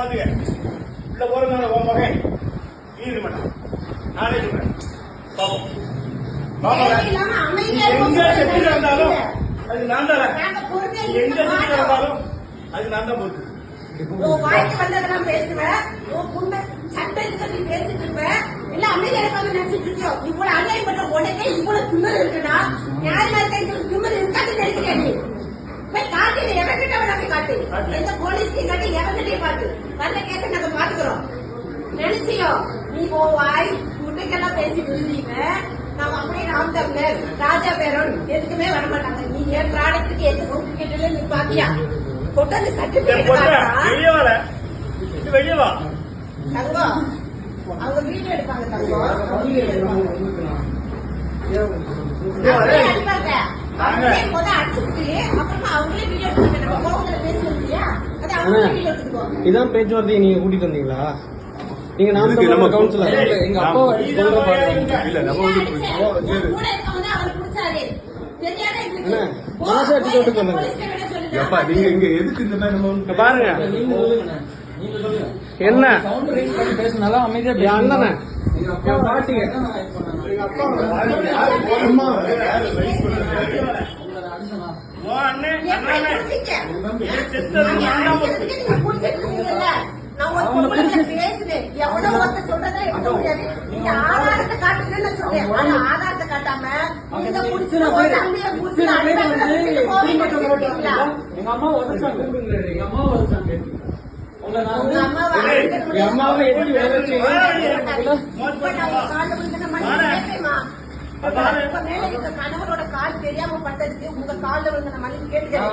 உள்ள போறதுனால உன் மகன் ஈடு மாட்டான். நானே சொல்றேன். எங்க செத்து இருந்தாலும் அது நான் தான். எங்க செத்து இருந்தாலும் அது நான் தான் பொறுத்து. வாய்க்கு வந்ததெல்லாம் பேசுவேன், சட்டத்துக்கு பேசிட்டு இருப்பேன். இல்ல அமைதியா இருப்பாங்க நினைச்சிட்டு இருக்கோம். இவ்வளவு அநியாயம் பண்ற உடனே இவ்வளவு திமிரு இருக்குன்னா நியாயமா இருக்க திமிரு இருக்காது நினைக்கிறேன். போய் காட்டு, எவங்கிட்ட வேணாமே காட்டு, எந்த போலீஸ்க்கு காட்டு, எவங்கிட்டையும் காட்டு. வந்த கேஸ நாங்க பாத்துக்கிறோம். நினைச்சியோ நீ வாய் முட்டைக்கெல்லாம் பேசிட்டு இருந்தீங்க. நாம அப்படியே ராம் தமிழர் ராஜா பேரன் எதுக்குமே வரமாட்டாங்க. நீ என் ப்ராடக்ட்டுக்கு எந்த சர்டிபிகேட்ல நீ பாத்தியா? கொண்டாந்து சர்டிபிகேட் வெளியே வா தங்கம். அவங்க வீடியோ எடுப்பாங்க தங்கம். இதான் பேச்சுவார்த்தை நீங்க கூட்டிட்டு வந்தீங்களா? நீங்க நாம கவுன்சிலர் எங்க அப்பா மனசாட்சி தொட்டு சொல்லுங்க. நீங்க இங்க எதுக்கு இந்த மாதிரி பாருங்க என்ன பேசினாலும் அமைதியா அண்ணன் பாட்டிங்க ஆதாரத்தை காட்டுன்னு சொல்றேன். ஆதாரத்தை காட்டாம எங்க அம்மா உதச்சாங்க. எங்க அம்மா உதச்சாங்க. அம்மாவை எப்படி கணவரோட கால் தெரியாம பட்டதுக்கு உங்க கால வந்து நம்ம கேட்டுக்கிறேன்.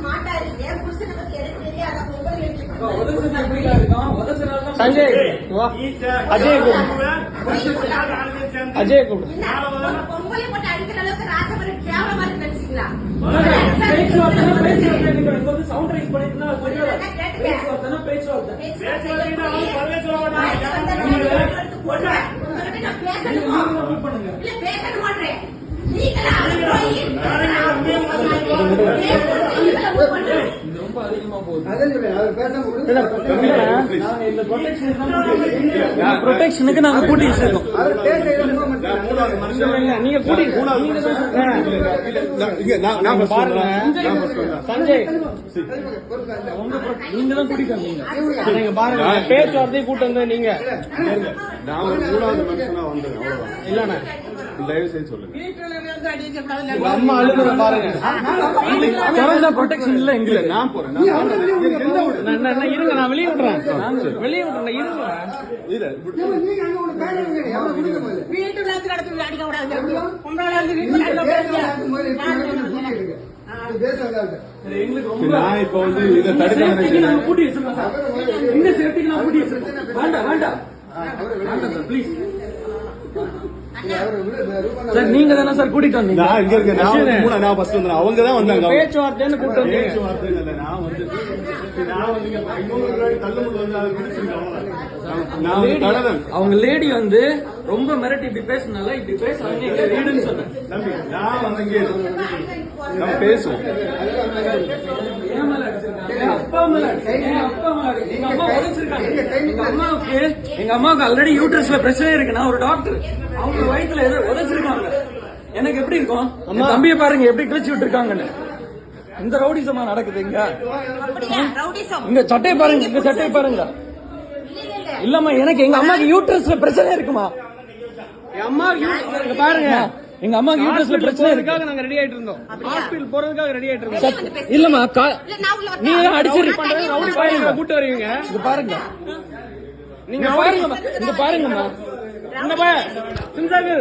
மாட்டாரு ஏன் புருஷனை பத்தி எனக்கு தெரியாத சஞ்சய் அஜய் பொங்கலை போட்டு அடிக்கிற அளவுக்கு ராஜபுரம் கேவலமா நினைச்சீங்களா? பேச மாட்டேன். ப்ரொடெக்ஷனுக்கு நாங்க கூட்டி வச்சிருக்கோம். நீங்க கூட்டி சஞ்சய் நீங்க தான் கூட்டிட்டு நீங்க பாருங்க பேச்சுவார்த்தையை கூட்டு வந்து நீங்க இல்லண்ணா தயவு செய்து சொல்லுங்க. அம்மா அழுகுற பாருங்க. ப்ரொடெக்ஷன் இல்ல எங்க நான் போறேன். இருங்க நான் வெளியே விடுறேன். வெளியே விடுறேன் இருங்க. வீட்டுல அடிக்க கூடாது. நான் இப்ப வந்து இதை தடுக்க கூட்டி வச்சிருக்கேன் சார். இந்த சேஃப்டிக்கு நான் கூட்டி வச்சிருக்கேன். வேண்டாம் வேண்டாம் சார் ப்ளீஸ் சார். நீங்க தானே சார் கூட்டிட்டு வந்தீங்க? அவங்க தான் வந்தாங்க. பேச்சுவார்த்தைன்னு கூப்பிட்டு வந்தீங்க. அவங்க லேடி வந்து ரொம்ப மிரட்டி இப்படி பேசினால இப்படி பேசுறாங்க. எங்க வீடுன்னு சொன்னேன். பேசுவோம். எங்க அம்மாவுக்கு ஆல்ரெடி யூட்ரஸ்ல பிரச்சனை இருக்கு. நான் ஒரு டாக்டர். அவங்க வயிற்றுல ஏதோ உதச்சிருக்காங்க. எனக்கு எப்படி இருக்கும்? தம்பியை பாருங்க எப்படி கிழிச்சு விட்டு இருக்காங்கன்னு. இந்த ரவுடிசமா நடக்குது இங்க. இங்க சட்டையை பாருங்க. இங்க சட்டையை பாருங்க. இல்லம்மா எனக்கு எங்க அம்மாக்கு யூட்ரஸ்ல பிரச்சனை இருக்குமா? எங்க அம்மா பாருங்க. எங்க அம்மாக்கு யூட்ரஸ்ல பிரச்சனை இருக்காக நாங்க ரெடி ஆயிட்டு இருந்தோம். ஹாஸ்பிடல் போறதுக்காக ரெடி ஆயிட்டு இருந்தோம். இல்லம்மா நீங்க அடிச்சு ரவுடி பாருங்க கூட்டு வருவீங்க. இங்க பாருங்க. நீங்க பாருங்கம்மா. இங்க பாருங்கம்மா. இங்க பாரு சிந்தாகு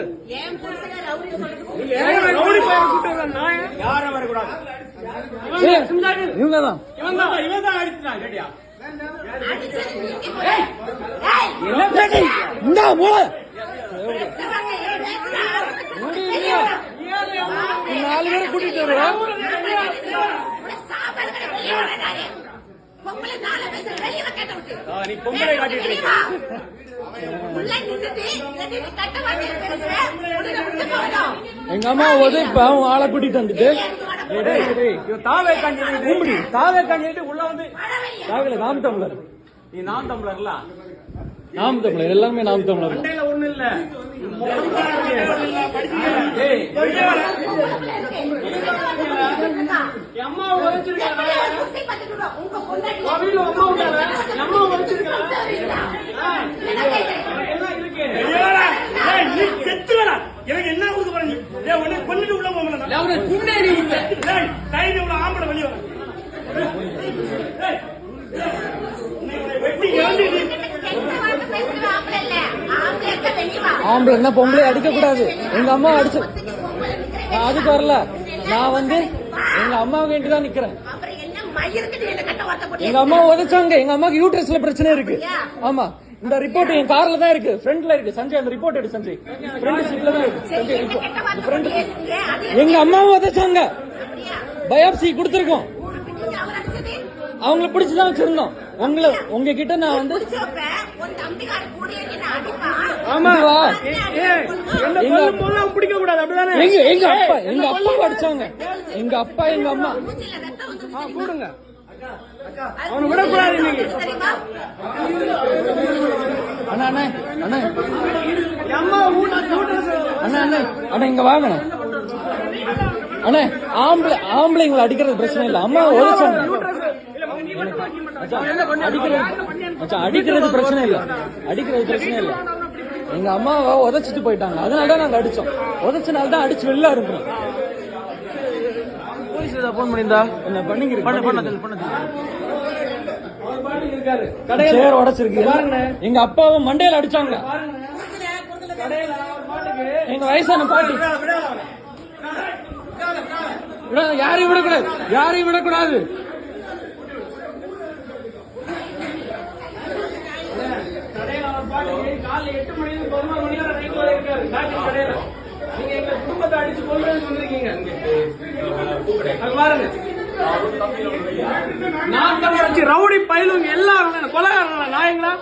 ரவுடி பாரு கூட்டு வர நான் யாரும் வரக்கூடாது. இவங்க தான் இவன் தான் அடிச்சான். கேட்டியா இந்த மூளை 4 பேரை கூட்டிட்டு வருவோம். நீ பொங்கலை காட்டிட்டு இருக்க. எங்க அம்மா உதவி ஆளை கூட்டிட்டு வந்துட்டு தாவே கண்டிட்டு உள்ள வந்து நாம் தமிழர் நீ நாம் தமிழர்ல நாம் தமிழர் எல்லாமே நாம் தமிழர் ஒண்ணு இல்ல அம்மா எனக்கு என்ன கொடுக்க போறீங்க கொண்டுட்டு உள்ள போக ஆம்பளை வெளியே ஆம்பளை என்ன பொம்பளை அடிக்க கூடாது எங்க அம்மா அடிச்சு அதுக்கு வரல நான் வந்து எங்க அம்மாவுக்கு வேண்டிதான் நிக்கிறேன் எங்க அம்மா உதைச்சாங்க எங்க அம்மாக்கு யூட்ரஸ்ல பிரச்சனை இருக்கு ஆமா இந்த ரிப்போர்ட் என் கார்ல தான் இருக்கு ஃப்ரண்ட்ல இருக்கு சஞ்சய் அந்த ரிப்போர்ட் எடு சஞ்சய் ஃப்ரண்ட் சீட்ல தான் இருக்கு சஞ்சய் ரிப்போர்ட் எங்க அம்மாவும் உதைச்சாங்க பயாப்சி கொடுத்திருக்கோம் அவங்கள பிடிச்சுதான் வச்சிருந்தோம் உங்ககிட்ட நான் வந்து ஆமாவா பிடிக்க கூடாது அப்படிதானே எங்க அப்பா அடிச்சாங்க எங்க அப்பா எங்க அம்மா கூடுங்க அவனை விடக்கூடாது இன்னைக்கு அண்ணா அண்ணா அண்ணா அம்மா அண்ணா அண்ணா அண்ணா இங்க வாங்க அண்ணா ஆம்பளைங்களை அடிக்கிறது பிரச்சனை இல்ல அம்மா உதச்சாங்க அடிக்கிறது பிரச்சனை இல்ல எங்க அம்மாவை உதைச்சிட்டு போயிட்டாங்க அதனாலதான் நாங்க அடிச்சோம் உதைச்சனால்தான் அடிச்சு வெளில இருக்கிறோம் போன் பண்ணிருந்தா என்ன சேர் உடைச்சிருக்கு எங்க அப்பாவை மண்டையில அடிச்சாங்க எங்க வயசான பாட்டி யாரையும் விடக்கூடாது காலை 8 மணி 11 மணி வரை ரைட் வரை இருக்காரு கடையில நீங்க எங்க குடும்பத்தை அடிச்சு கொல்றதுக்கு வந்திருக்கீங்க பாருங்க நான் தான் ரவுடி பயிலுங்க எல்லாரும் கொலைகாரங்களா நாயங்களா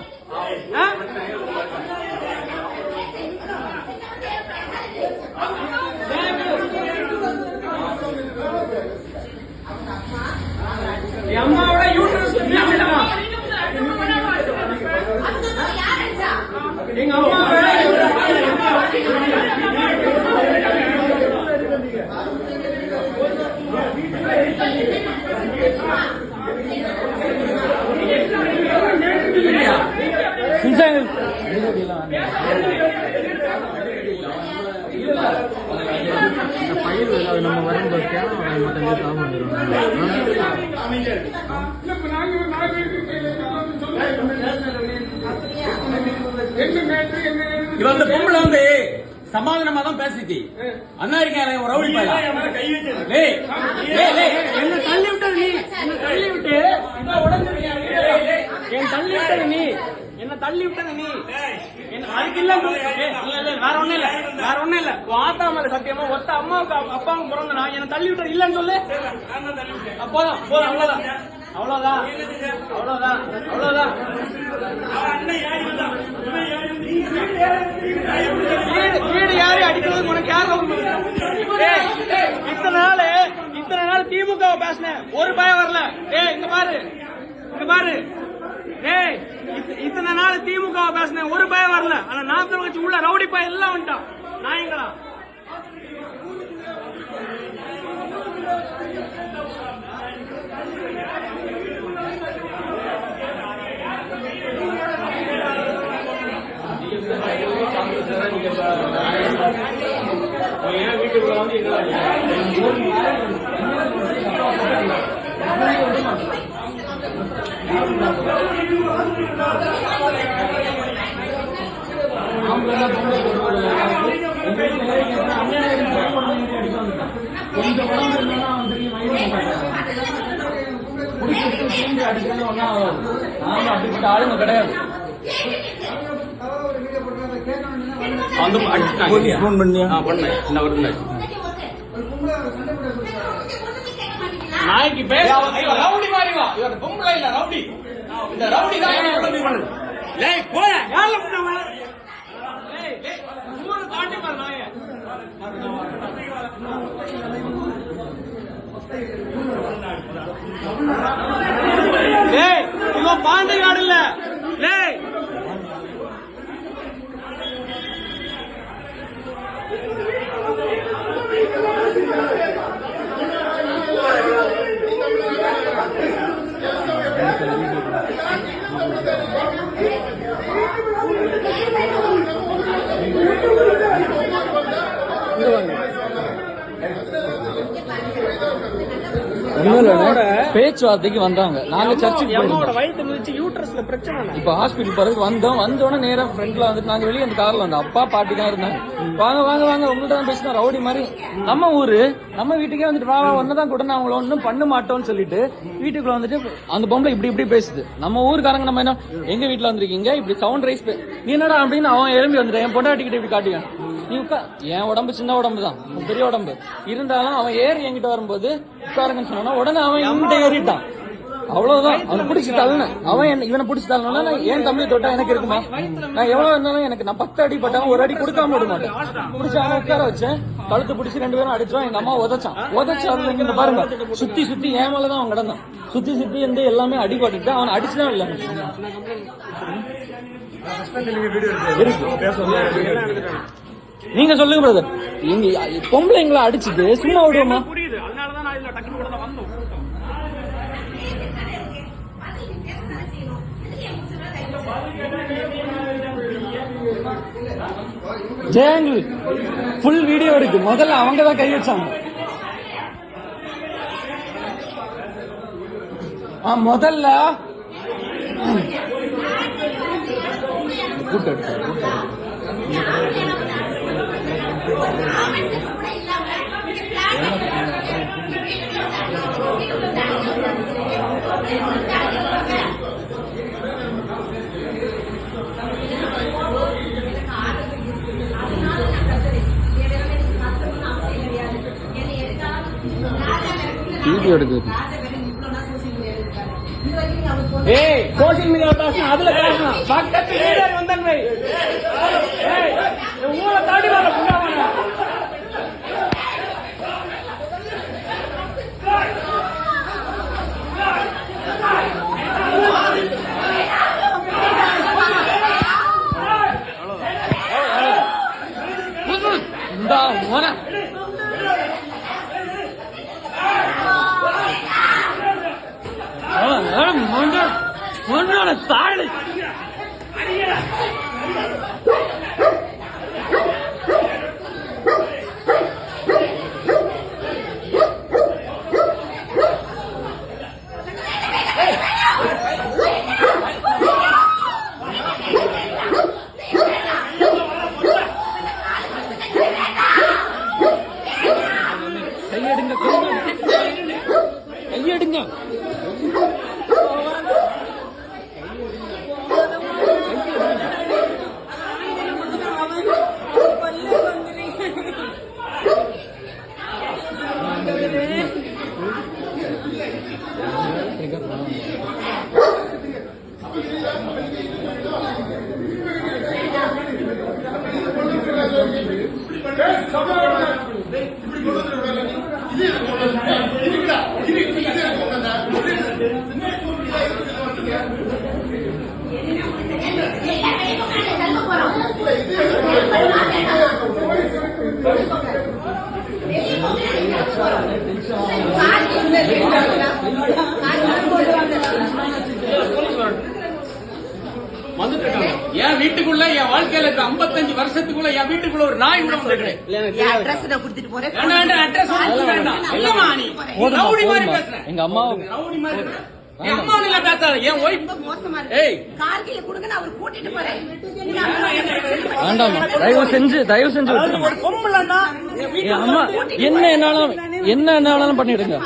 அம்மாவோட யூட்ரஸ் எங்க அம்மா பயிர் நம்ம வரும்போது இவன் அந்த பொம்பளை வந்து சமாதானமா தான் பேசிச்சு அண்ணா இருக்காரு ஒரு ரவுடி பையன் என்ன தள்ளி விட்டது நீ என்ன தள்ளி விட்டு என் தள்ளி விட்டது நீ என்ன தள்ளி விட்டது நீ அதுக்கு இல்ல வேற ஒண்ணும் இல்ல வாத்தாமல சத்தியமா ஒத்த அம்மாவுக்கு அப்பாவுக்கு பிறந்தனா என்ன தள்ளி விட்டது இல்லன்னு சொல்லு அப்போதான் அவ்வளவுதான் வீடு யாரு அடிக்கிறது உனக்கு யாரு இத்தனை நாள் திமுக பேசினேன் ஒரு பயம் வரல இங்க பாரு இத்தனை நாள் திமுக பேசினேன் ஒரு பயம் வரல ஆனா நாற்பது கட்சி உள்ள ரவுடி பயம் எல்லாம் வந்துட்டான் நாயங்களா வீட்டுக்குள்ள வந்து அப்படிப்பட்ட ஆளுங்க கிடையாது. நாய்க்கு பேச ரவுடி மாதிரி வா இவர் பொம்பளை இல்ல ரவுடி இந்த ரவுடி தான் போல தாண்டி பாரு நாய டேய் இவன் பாண்டிகாடு இல்ல. டேய் பேச்சுவார்த்தைக்கு வந்தாங்க. நாங்க சர்ச்சுக்கு அம்மாவோட வயிற்று மிதிச்சு யூட்ரஸ்ல பிரச்சனை. இப்ப ஹாஸ்பிட்டல் போறதுக்கு வந்தோடனே நேரா ஃப்ரண்ட்ல வந்துட்டு நாங்க வெளியே அந்த கார்ல வந்தோம். அப்பா பாட்டி தான் இருந்தாங்க. வாங்க வாங்க வாங்க உங்கள்ட்ட தான் பேசினா ரவுடி மாதிரி. நம்ம ஊரு நம்ம வீட்டுக்கே வந்துட்டு வா ஒன்னதான் கூட நான் அவங்கள ஒன்னும் பண்ண மாட்டோம்னு சொல்லிட்டு வீட்டுக்குள்ள வந்துட்டு அந்த பொம்பளை இப்படி பேசுது. நம்ம ஊருக்காரங்க நம்ம என்ன எங்க வீட்டுல வந்திருக்கீங்க இப்படி சவுண்ட் ரைஸ் நீ என்னடா அப்படின்னு அவன் எழும்பி வந்துட்டு என் பொண்டாட்டிக்கிட்ட இப்படி காட்டிக்கான். நீ என் உடம்பு சின்ன உடம்பு தான் பெரிய உடம்பு இருந்தாலும் அவன் ஏறி என்கிட்ட வரும்போது உட்காருங்கன்னு சொன்னா உடனே அவன் என்கிட்ட ஏறிட்டான். அவ்வளவுதான். அவனை பிடிச்சி தள்ளனேன். அவன் இவனை பிடிச்சி தள்ளனா ஏன் தம்பி தொட்டா எனக்கு இருக்குமா? நான் எவ்வளவு இருந்தாலும் எனக்கு நான் 10 அடி பட்டாலும் ஒரு அடி கொடுக்காம விட மாட்டேன். பிடிச்சி அவனை உட்கார வச்சேன். கழுத்து பிடிச்சி 2 பேரும் அடிச்சோம். எங்க அம்மா உதச்சு அதுல இங்க பாருங்க சுத்தி என் மேலதான் அவன் கிடந்தான். சுத்தி இருந்து எல்லாமே அடிபட்டு அவன் அடிச்சுதான் இல்ல. நீங்க சொல்லுங்க பிரதர். எங்க பொம்பளைங்களை அடிச்சுட்டு சும்மா விடுவோமா? புரியுது. அதனாலதான் நான் இதுல டக்குனு கூட தான் வந்தோம். ஜெயங்கள் ஃபுல் வீடியோ இருக்கு. முதல்ல அவங்க தான் கை வச்சாங்க. முதல்ல வீடியோ எடுக்குது. ஏய் சோசியல் மீடியால பேசணும். அதுல பேசணும். பக்கத்து வீடர் வந்தாங்க. ஏய் ஊரை தாண்டி வர புண்டாவாங்க. இந்த மோன தாழ் கையெடுங்க. என் வீட்டுக்குள்ள என் வாழ்க்கையில இருக்க 55 வருஷத்துக்குள்ள என் வீட்டுக்குள்ள ஒரு நாய் கூட வந்து எங்க அம்மா என் அம்மா பேசாத என் ஒய்ஃப் வேண்டாமா தயவு செஞ்சு அம்மா என்ன என்னாலும் பண்ணிடுங்க.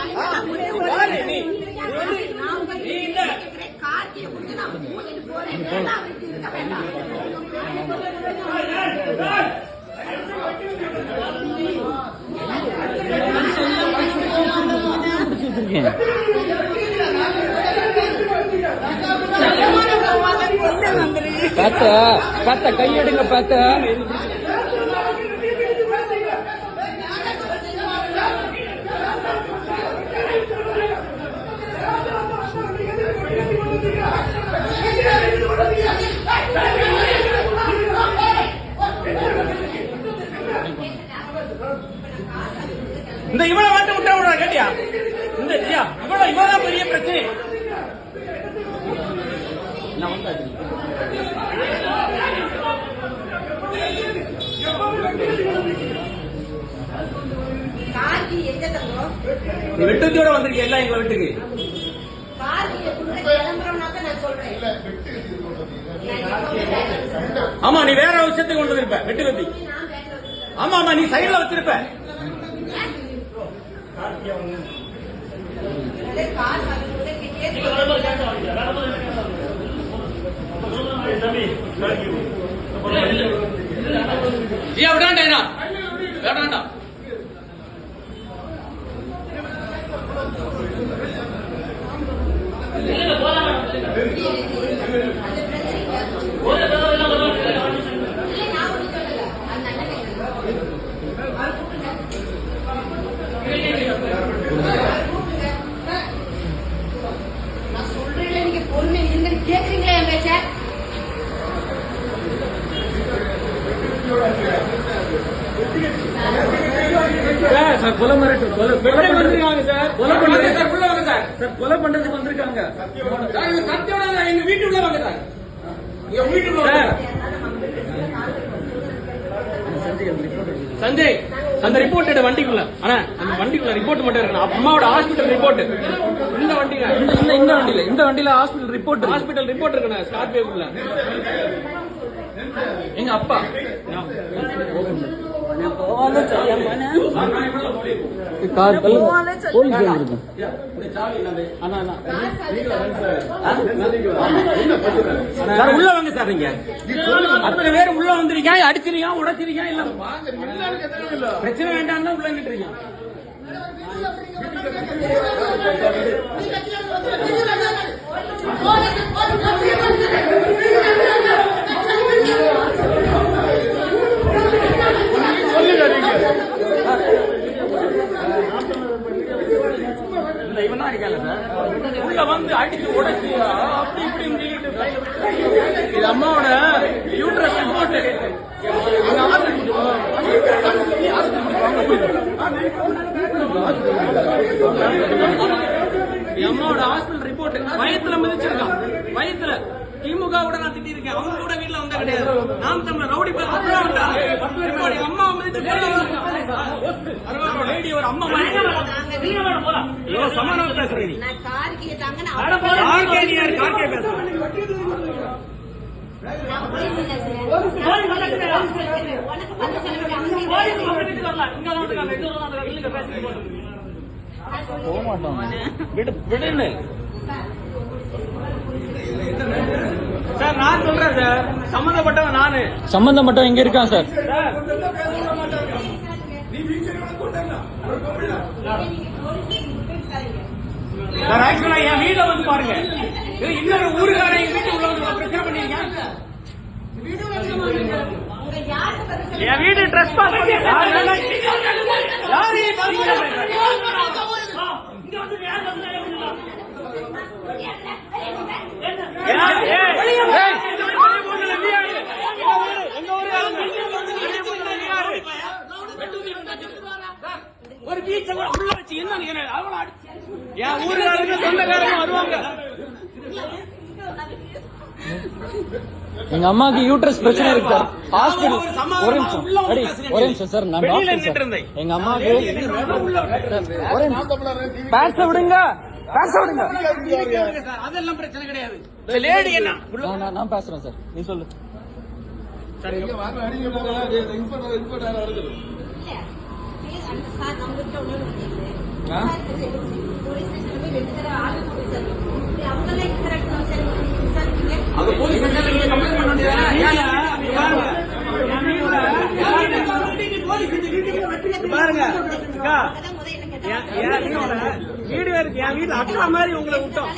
பாத்த கையெடுங்க பாத்த இந்த இவளை மட்டும் விட்டா விடுறா கேட்டியா? இந்த இவதான் பெரிய பிரச்சனை. கார்த்தி எங்க தங்கம்? நீ வெட்டத்தோட வந்திருக்க எல்லாம் எங்க வீட்டுக்கு. கார்த்தி எப்படி கிளம்புறோம்னாக்க நான் சொல்றேன். ஆமா நீ வேற விஷயத்துக்கு கொண்டு வந்திருப்ப வெட்டு கத்தி. ஆமா ஆமா நீ சைடுல வச்சிருப்ப. வேண்டாண்டா வேண்டாண்டா நான் சொல்றேன், நீங்க பொறுமை இருங்க. கேக்குறீங்களா என் பேச்ச? சார் கொலை மிரட்டு கொலை பண்ணிருக்காங்க சார். கொலை பண்றது சார் உள்ள வாங்க சார். சார் கொலை பண்றதுக்கு வந்திருக்காங்க. கத்தியோட எங்க வீட்டுக்குள்ள வாங்க சார். எங்க வீட்டுக்குள்ள சஞ்சய் அந்த ரிப்போர்ட் வண்டிக்குள்ள. ஆனா அந்த வண்டிக்குள்ள ரிப்போர்ட் மட்டும் இருக்கணும். அம்மாவோட ஹாஸ்பிட்டல் ரிப்போர்ட் இந்த வண்டியில இந்த வண்டியில ஹாஸ்பிட்டல் ரிப்போர்ட் இருக்கணும். ஸ்கார்பியோக்குள்ள எங்க அப்பா சார் உள்ள வாங்க சார். நீங்க அத்தனை பேர் உள்ள வந்திருக்கீங்க, அடிச்சிருக்கீங்க, உடைச்சிருக்கீங்க. இல்ல பிரச்சனை வேண்டாம் உள்ள நின்றுறீங்க. இவன் தான் இருக்காங்க சார். உள்ள வந்து அடிச்சு உடைச்சு அப்படி இப்படி இது அம்மாவோட யூட்ரஸ் ரிப்போர்ட். அம்மாவோட ஹாஸ்பிட்டல் ரிப்போர்ட். வயத்துல மிதிச்சிருக்கான். வயத்துல திமுக கூட நான் திட்டி இருக்கேன். அவங்க கூட வீட்டுல வந்தா கிடையாது. நாம் தமிழர் ரவுடி பேர் அம்மா மிதிச்சு லேடி ஒரு அம்மா சமாதானம் பேசுறேன். நான் கார்த்தியை தாங்க விடுன்னு சார் நான் சொல்றேன் சார். சம்பந்தப்பட்டவன் நானு. சம்பந்தப்பட்டவன் எங்க இருக்கான் சார்? சார் ஆக்சுவலா என் வீட வந்து பாருங்க. இன்னொரு ஊருக்காரன் எங்க வீட்டு உள்ள வந்து பிரச்சனை பண்ணீங்க. என் வீடு ட்ரெஸ் பாஸ் பண்ணி ஒரு பீச்ச உள்ள வச்சு என்ன என் ஊருக்காரங்க சொந்தக்காரங்க வருவாங்க. எங்க அம்மாக்கு யூட்ரஸ் பிரச்சனை இருக்கு சார். ஹாஸ்பிடல் ஒரு நிமிஷம் சார். நான் டாக்டர் சார். எங்க அம்மாக்கு பேச விடுங்க. அதெல்லாம் பிரச்சனை கிடையாது. லேடி என்ன நான் பேசுறேன் சார். நீ சொல்லு. பாருங்க வீடு இருக்கு. என் வீட்டுல அக்கா மாதிரி உங்களை விட்டோம்.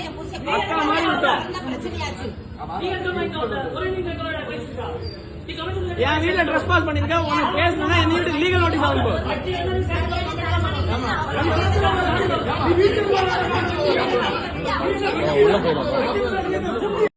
அக்கா மாதிரி விட்டோம். என் வீட்டுல ட்ரெஸ் பாஸ் பண்ணிருக்க உனக்கு பேசணும்னா என் வீட்டுக்கு லீகல் நோட்டீஸ் ஆகும். உள்ள போயிடும்.